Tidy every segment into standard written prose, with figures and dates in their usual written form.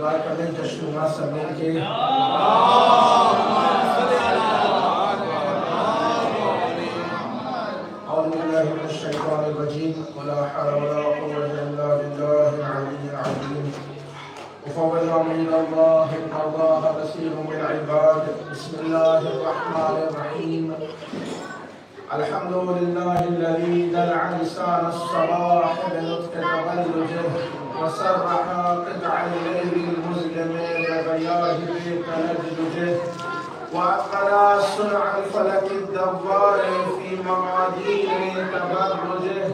کرنے جشنما سمے کے اعوذ باللہ من الشیطان الرجیم ولا حول ولا قوة الا باللہ العلی العظیم وفوض امری الى اللہ ان اللہ بصیر بالعباد بسم اللہ الرحمن الرحیم الحمد للہ الذی دلع لسان الصباح بنطق تغلجه وسرح قطع الليل المظلم بغياهه كنجده وأتقن صنع الفلك الدوار في مقادير تبرجه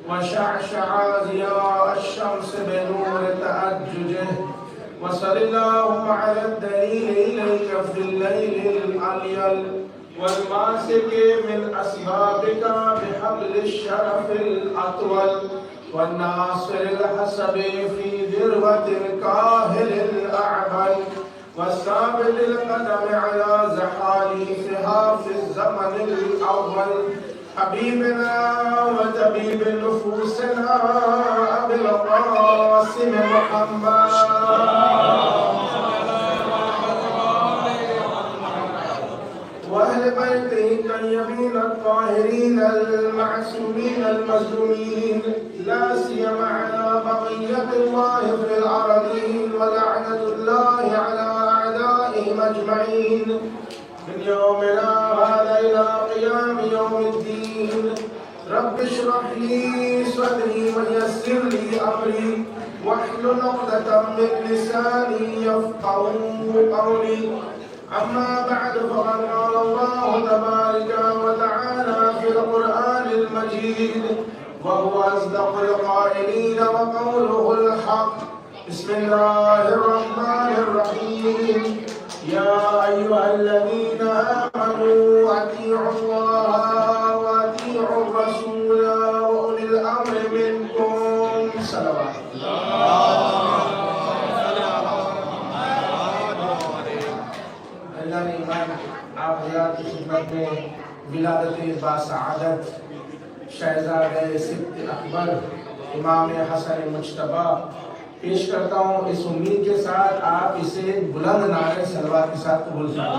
وشعشع ضياء الشمس بنور تأججه وصل اللهم على الدليل إليك في الليل الأليل والماسك من أسبابك بحبل الشرف الأطول والناصر الحسب في ذروة الكاهل الأعبل والثابت القدم على زحاليفها في الزمن الأول حبيبنا وطبيب نفوسنا أبي القاسم محمد وأهل بيته الطيبين الطاهرين المعصومين المظلومين لا سيما على بقية الله في الأرضين ولعنة الله على أعدائهم أجمعين من يومنا هذا إلى قيام يوم الدين رب اشرح لي صدري ويسر لي أمري واحلل عقدة من لساني يفقهوا قولي أما بعد فقد قال الله تبارك وتعالى في القرآن المجيد وهو أصدق القائلين وقوله الحق بسم الله الرحمن الرحيم يا أيها الذين آمنوا أطيعوا الله وأطيعوا الرسول وأولي الأمر منكم صلوات آپ حضرات کی خدمت میں ولادت باسعادت شہزادہ سبط اکبر امام حسن مجتبی پیش کرتا ہوں اس امید کے ساتھ آپ اسے بلند نعرے صلوات کے ساتھ قبول فرمائیں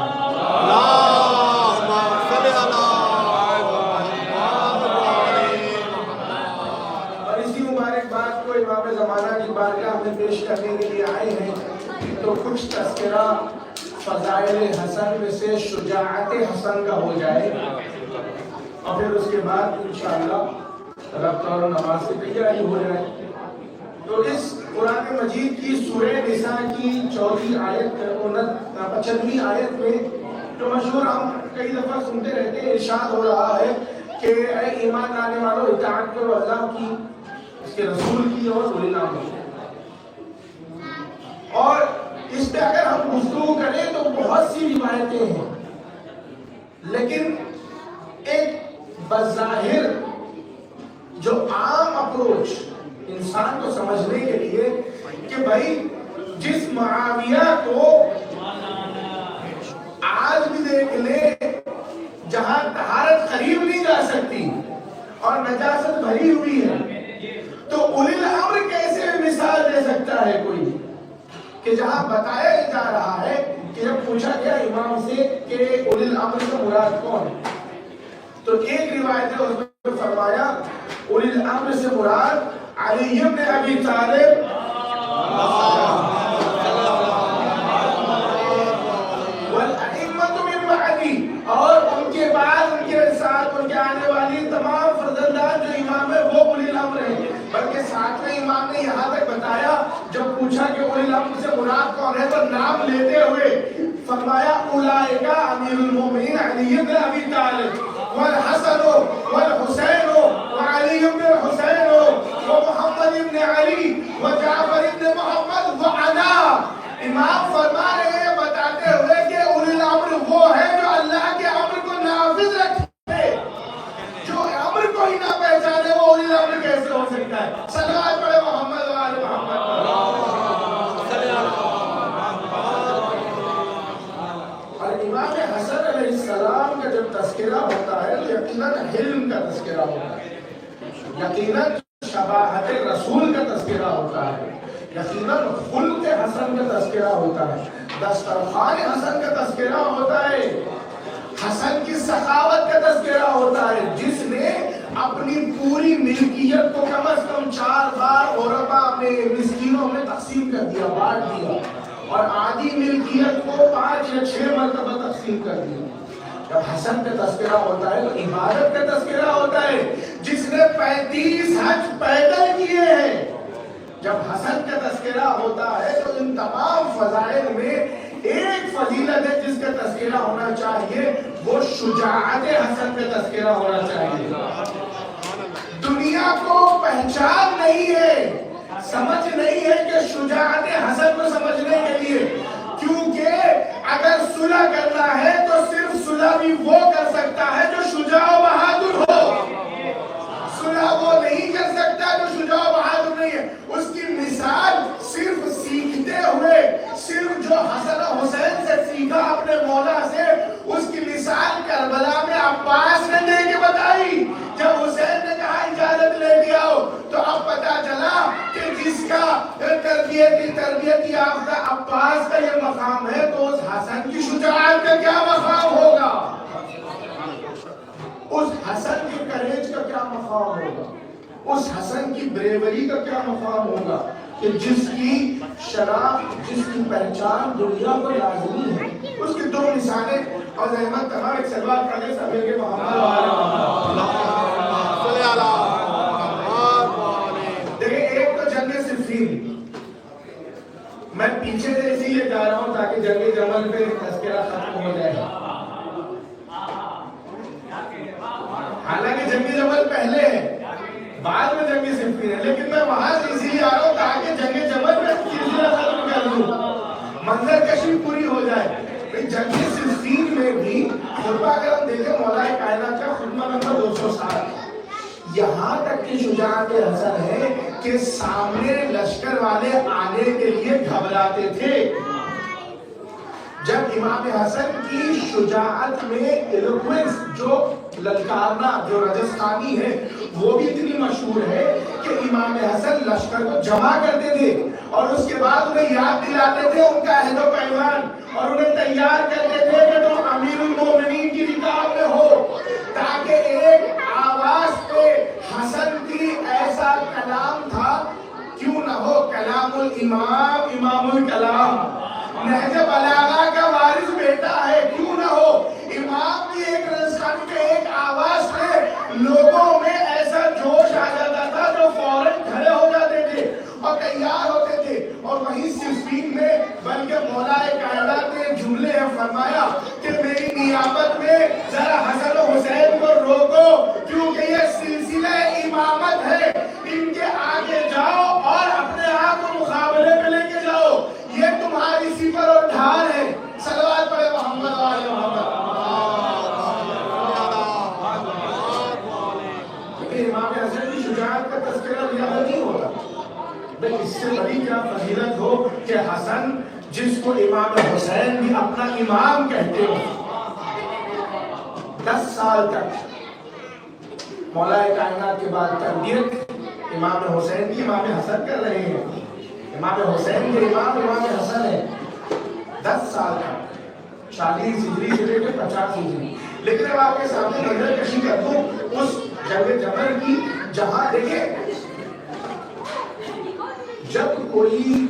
اور اسی مبارکباد کو امام زمانہ کی بارگاہ میں پیش کرنے کے لیے آئے ہیں تو کچھ تذکرہ فضائل حسن میں سے شجاعت حسن کا ہو جائے اور پھر اس کے بعد انشاءاللہ ربط اور نماز کی تیاری ہو جائے تو اس قرآن مجید کی سورہ نساء کی 24 آیت 95 آیت میں جو مشہور ہم کئی دفعہ سنتے رہتے ہیں ارشاد ہو رہا ہے کہ اے ایمان لانے والوں اطاعت کرو اللہ کی اس کے رسول کی اور اولی الامر کی اور اس پہ اگر ہم گفتگو کریں تو بہت سی روایتیں ہیں لیکن ایک بظاہر جو عام اپروچ انسان کو سمجھنے کے لیے کہ بھائی جس معاویہ کو آج بھی دیکھ لے جہاں طہارت قریب نہیں جا سکتی اور نجاست بھری ہوئی ہے تو اولی الامر کیسے مثال دے سکتا ہے کوئی کہ جہاں بتایا جا رہا ہے کہ جب پوچھا گیا امام سے کہ اولی الامر کا مراد کون ہے تو ایک روایت ہے اس میں فرمایا اولی الامر سے مراد علی بن ابی طالب والائمۃ من بعدی اور ان کے بعد ان کے ساتھ ان کے آنے والی تمام فرزندان جو امام ہے وہ اولی الامر ہیں بلکہ ساتھ میں امام نے یہاں تک بتایا جب پوچھا کہ اولی الامر سے مراد کون ہے تو نام لیتے ہوئے فرمایا اولئک امیر المومنین علی بن ابی طالب والحسن والحسین وعلی بن الحسین ومحمد بن علی وجعفر بن محمد وعنا امام فرما رہے ہیں بتاتے ہوئے کہ اولی الامر وہ ہے جو اللہ کے امر کو نافذ رکھے جو امر کو ہی نہ پہچانے وہ اولی الامر کیسے ہو سکتا ہے صلوات پڑھے محمد وآل محمد اور امام حسن علیہ السلام کا جب تذکرہ ہوتا ہے تو یقیناً حلم کا تذکرہ ہوتا ہے یقیناً شباہت رسول کا تذکرہ ہوتا ہے یقیناً خلق حسن کا تذکرہ ہوتا ہے، دسترخوان حسن کا تذکرہ ہوتا ہے، حسن کی سخاوت کا تذکرہ ہوتا ہے، جس نے اپنی پوری ملکیت کو کم از کم 4 بار غربا میں مسکینوں میں تقسیم کر دیا، بانٹ دیا، اور آدھی ملکیت کو 5 یا 6 مرتبہ تقسیم کر دیا۔ جب حسن کا تذکرہ ہوتا ہے تو عبادت کا تذکرہ ہوتا ہے، جس نے 35 حج پیدل کیے ہیں۔ جب حسن کا تذکرہ ہوتا ہے تو ان تمام فضائل میں ایک فضیلت ہے جس کا تذکرہ ہونا چاہیے، وہ شجاعت حسن کا تذکرہ ہونا چاہیے۔ دنیا کو پہچان نہیں ہے، سمجھ نہیں ہے کہ شجاعت حسن کو سمجھنے کے لیے، کیونکہ اگر صلح کرنا ہے تو صرف صلح بھی وہ کر سکتا ہے جو شجاع و بہادر ہو، صلح وہ نہیں کر سکتا جو شجاع و بہادر نہیں ہے۔ اس کی مثال صرف سیکھتے ہوئے، صرف جو حسن و حسین سے سیکھا اپنے مولا سے، اس کی مثال کربلا میں عباس نے دے کے بتائی۔ جب حسین نے کہا اجازت لے کے آؤ تو اب پتا چلا کہ جس کا تربیت یافتہ عباس کا یہ مقام ہے تو اس حسن کی شجاعت کا کیا مقام ہوگا، اس حسن کے کریج کا کیا مقام ہوگا، اس حسن کی بریوری کا کیا مقام ہوگا، کہ جس کی شناخت، جس کی پہچان دنیا کو لازمی ہے۔ اس کی 2 مثالیں اور احمد تمام ایک سلوات پڑھنے سبھی کے دیکھیں، ایک تو جنگ صفین، میں پیچھے سے اسی لیے جا رہا ہوں تاکہ جنگ جمل پہ تذکرہ ختم ہو جائے۔ حالانکہ جنگ جمل پہلے ہے، بعد میں جنگ صفین ہے، لیکن میں وہاں سے اسی لیے آ رہا ہوں تاکہ جنگ جمل میں سلسلہ ختم کر دوں، منظر کشی پوری ہو جائے۔ جنگ صفین میں بھی خطبہ اگر ہم دیکھیں مولا کائنات کا خطبہ نمبر 207، یہاں تک کہ شجاعت حسن ہے کہ سامنے لشکر والے آنے کے لیے گھبراتے تھے۔ جب امام حسن کی شجاعت میں ایلوکوینس، جو للکارنا، جو رجستانی ہے، وہ بھی اتنی مشہور ہے کہ امام حسن لشکر کو جمع کرتے تھے اور اس کے بعد انہیں یاد دلاتے تھے ان کا عہد و پیمان، اور انہیں تیار کرتے تھے کہ تم امیر المومنین کی رکاب میں ہو، تاکہ ایک آواز پہ حسن کی ایسا کلام تھا، کیوں نہ ہو کلام الامام امام الکلام، نہج بلاغہ کا وارث بیٹا ہے، کیوں نہ ہو امام کی ایک رسخان کے ایک آواز پہ لوگوں میں ایسا جوش آ جاتا تھا جو فوراً کھڑے ہو جاتے تھے اور تیار ہوتے تھے۔ اور وہیں صفین میں بلکہ مولا کائنات نے جملے فرمایا کہ میری نیابت میں ذرا حسن و حسین کو روکو، کیونکہ یہ سلسلہ امامت ہے، ان کے آگے جاؤ اور اپنے آپ کو مقابلے پہ لے کے جاؤ، یہ تمہاری سپر اور ڈھال ہے۔ صلوات پڑھے محمد وآل محمد۔ لیکن امام حسن کی شجاعت کا تذکرہ یہاں نہیں ہوتا، لیکن اس سے بڑی کیا فضیلت ہو کہ حسن جس کو امام حسین بھی اپنا امام کہتے ہو، 10 سال تک مولا کائنات کے بعد تربیت امام حسین کی امام حسن کر رہے ہیں، امام حسین کے امام امام حسن ہے، 10 سال تک، 40 ہجری سے لے کے 50 ہجری۔ لیکن اب آپ کے سامنے نظر کشی کر دوں اس جنگ جمل کی، جہاں دیکھیں جب کوئی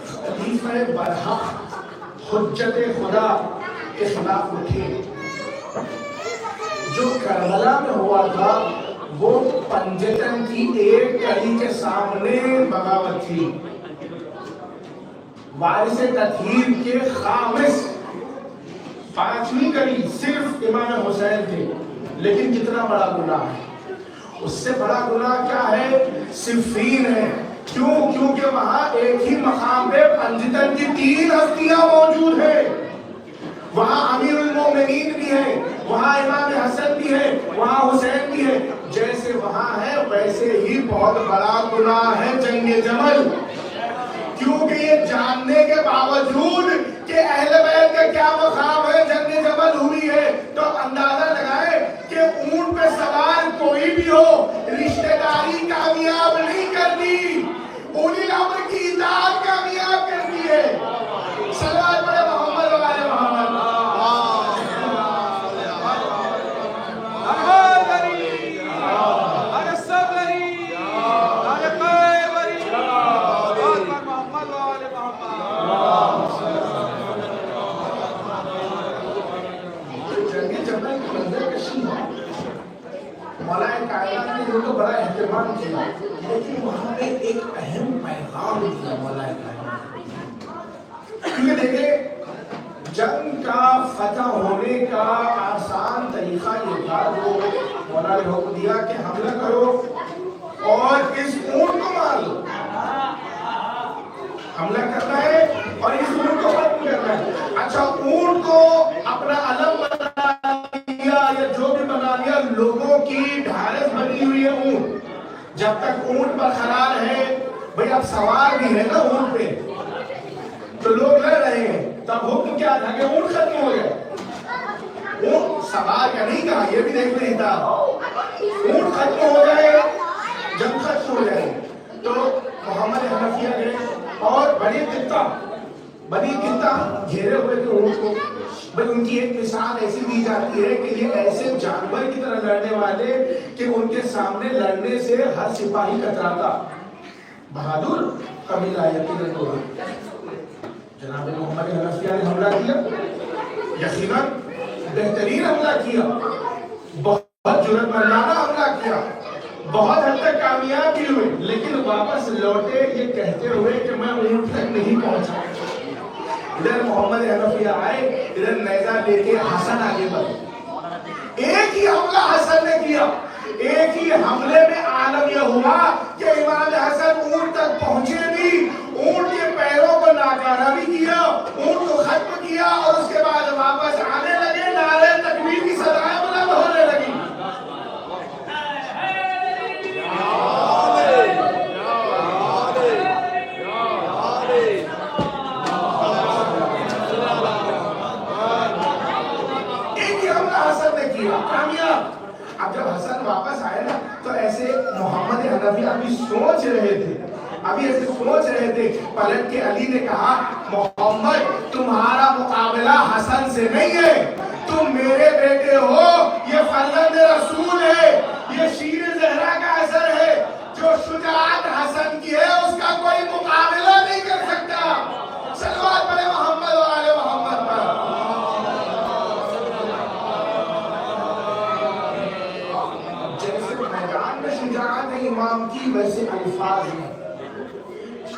خلیفہ برحق حجت خدا کے خلاف اٹھے، جو کربلا میں ہوا تھا وہ پنجتن کی ایک کڑی کے سامنے بغاوت تھی، وارث تطہیر کے خامس 5ویں کڑی صرف امام حسین تھے، لیکن کتنا بڑا گناہ ہے، اس سے بڑا گناہ کیا ہے؟ صفین ہے۔ کیوں؟ کیونکہ وہاں ایک ہی مقام پہ پنجتن کی 3 ہستیاں موجود ہیں، وہاں امیر المومنین بھی ہے، وہاں امام حسن بھی ہے، وہاں حسین بھی ہے۔ جیسے وہاں ہے ویسے ہی بہت بڑا گناہ ہے جنگ جمل، کیونکہ یہ جاننے کے باوجود کہ اہل بیت کا کیا مقام ہے جنگ جمل ہوئی ہے، تو اندازہ لگائے کہ اونٹ پہ سوار کوئی بھی ہو، رشتہ داری کامیاب نہیں کرتی، اولی الامر کی اطاعت کامیاب کرتی ہے۔ ایمان کیا، لیکن وہاں پہ ایک اہم پیغام دیا مولا کائنات۔ کیونکہ دیکھیں جنگ کا فتح ہونے کا آسان طریقہ یہ تھا، جو مولا نے حکم دیا کہ حملہ کرو اور اس اونٹ کو مار لو۔ حملہ کرنا ہے اور اس اونٹ کو ختم کرنا ہے۔ اچھا اونٹ کو اپنا علم بنا لیا یا جو بھی بنا لیا، لوگوں کی ڈھارس بنی ہوئی ہے اونٹ، جب تک اونٹ برقرار ہے، بھئی اب سوار بھی ہے نا اونٹ پہ، تو لوگ لڑ رہے ہیں، تب حکم کیا تھا کہ اونٹ ختم ہو گیا۔ اونٹ سوار کا نہیں کہا، یہ بھی دیکھ نہیں تھا، اونٹ ختم ہو جائے، جنگ ختم ہو جائے۔ تو محمد حنفیہ گئے اور بنی قطع گھیرے ہوئے تھے اونٹ کو۔ بھئی ان کی ایک مثال ایسی دی جاتی ہے کہ یہ ایسے جانور کی طرح لڑنے والے کہ ان کے سامنے لڑنے سے ہر سپاہی کتراتا۔ بہادر قبیلہ یقیناً تو جناب محمد حنفیہ نے حملہ کیا، یقیناً بہترین حملہ کیا، بہت جرأت مندانہ حملہ کیا، بہت حد تک کامیاب بھی ہوئے، لیکن واپس لوٹے یہ کہتے ہوئے کہ میں اونٹ تک نہیں پہنچا۔ ادھر محمد حنفیہ آئے، ادھر نیزہ لے کے حسن آگے بڑھے۔ ایک ہی حملہ حسن نے کیا، ایک ہی حملے میں عالم یہ ہوا کہ امام حسن اونٹ تک پہنچے بھی، اونٹ کے پیروں کو ناکارہ بھی کیا، اونٹ کو ختم کیا، اور اس کے بعد واپس آنے لگے، نعرے تکبیر کی صدائیں بلند ہونے لگی۔ کامیاب۔ اب جب حسن واپس آئے نا تو ایسے محمد حنفیہ ابھی سوچ رہے تھے، پلٹ کے علی نے کہا محمد تمہارا مقابلہ حسن سے نہیں ہے، تم میرے بیٹے ہو، یہ فرزند رسول ہے، یہ شیر زہرا کا اثر ہے، جو شجاعت حسن کی ہے اس کا کوئی مقابلہ نہیں کر سکتا۔ صلوات پڑھے محمد و آل محمد پر۔ شجاعت امام کی ویسے الفاظ میں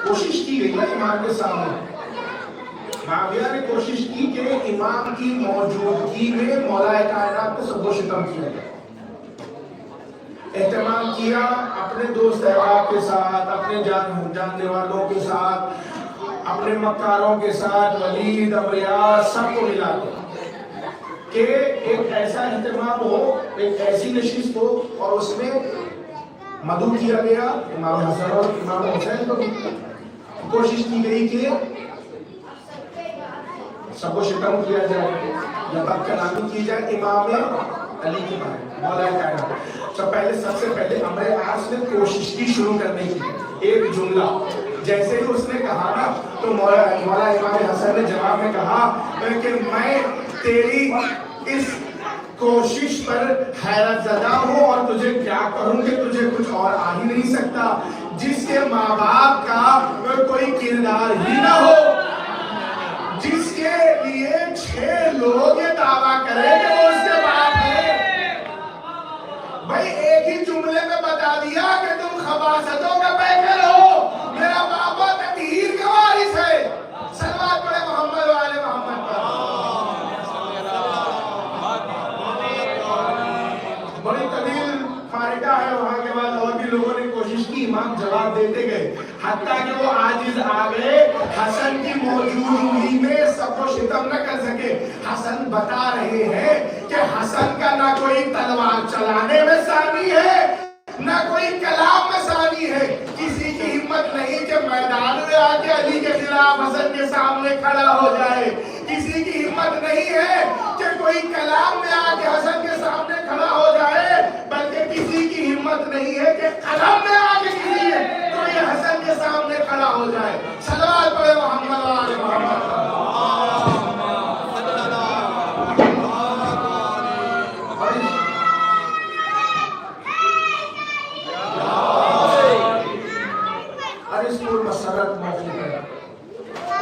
کوشش کی گئی ہے امام کے سامنے۔ معاویہ نے کوشش کی کہ امام کی موجودگی میں مولا کائنات کو سب و شتم کیا جائے، اہتمام کیا اپنے دوست احباب کے ساتھ، اپنے جاننے والوں کے ساتھ، اپنے مکاروں کے ساتھ، ولید ابریاز سب کو ملا کہ ایک ایسا اہتمام ہو، ایک ایسی نشست ہو، اور اس میں مدعو کیا گیا امام حسن اور امام حسین کو بھی کوشش کی گئی کہ سب کو شتم کیا جائے یا بد کلامی کی جائے امام علی کے بارے میں، مولا کائنات۔ سب سے پہلے امر عاص نے کوشش کی شروع کرنے کی، ایک جملہ جیسے ہی اس نے کہا نا تو مولا امام حسن نے جواب میں کہا کہ میں تیری اس کوشش پر حیرت زدہ ہوں اور تجھے کیا کہوں کہ تجھے کچھ اور آ ہی نہیں سکتا، جس کے ماں باپ کا کوئی کردار ہی نہ ہو، جس کے لیے 6 لوگ یہ دعویٰ کریں کہ وہ اس کے باپ ہیں۔ بھائی ایک ہی جملے میں بتا دیا کہ تم خباثتوں کا پیکر ہو، میرا بابا تطہیر کا وارث ہے۔ صلوات پڑھے محمد و آل محمد پر۔ بڑی طویل معرکہ ہے، وہاں کے بعد اور بھی لوگوں نے کوشش کی، امام جواب دیتے گئے، حتیٰ کہ وہ عاجز آ گئے، حسن کی موجودگی میں سب کو شتم نہ کر سکے۔ حسن بتا رہے ہیں کہ حسن کا نہ کوئی تلوار چلانے میں ثانی ہے، نہ کوئی کلام میں ثانی ہے، کسی کی ہمت نہیں کہ میدان میں آ کے علی کے خلاف حسن کے سامنے کھڑا ہو جائے، کسی کی ہمت نہیں ہے کہ کوئی کلام میں آ کے حسن کے سامنے کھڑا ہو جائے، بلکہ کسی کی ہمت نہیں ہے کہ قلم میں آ کے کسی کوئی حسن کے سامنے کھڑا ہو جائے۔ صلوات پڑھے محمد و آل محمد۔ مسرت موقع ہے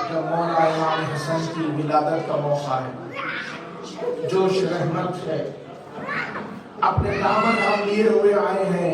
جب مولا امام حسن کی ولادت کا موقع ہے، جوش رحمت ہے، اپنے دامن ہم لیے ہوئے آئے ہیں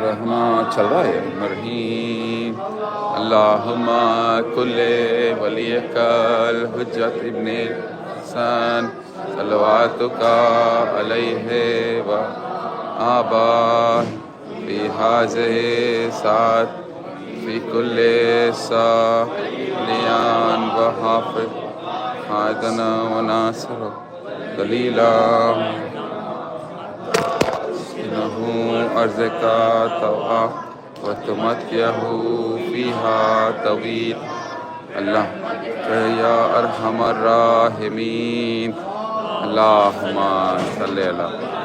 رحمٰ چل رہا ہے مرحیم اللہم کل ولیک الحجت ابن حسن صلواتک علیہ و آبا فی حاضر ساتھ فی کل سالیان و حافظ حادنا و ناصر دلیلا عرض کا طواف و تمتعہ فیہا طویل اللہ یا ارحم الراحمین اللہم صلی اللہ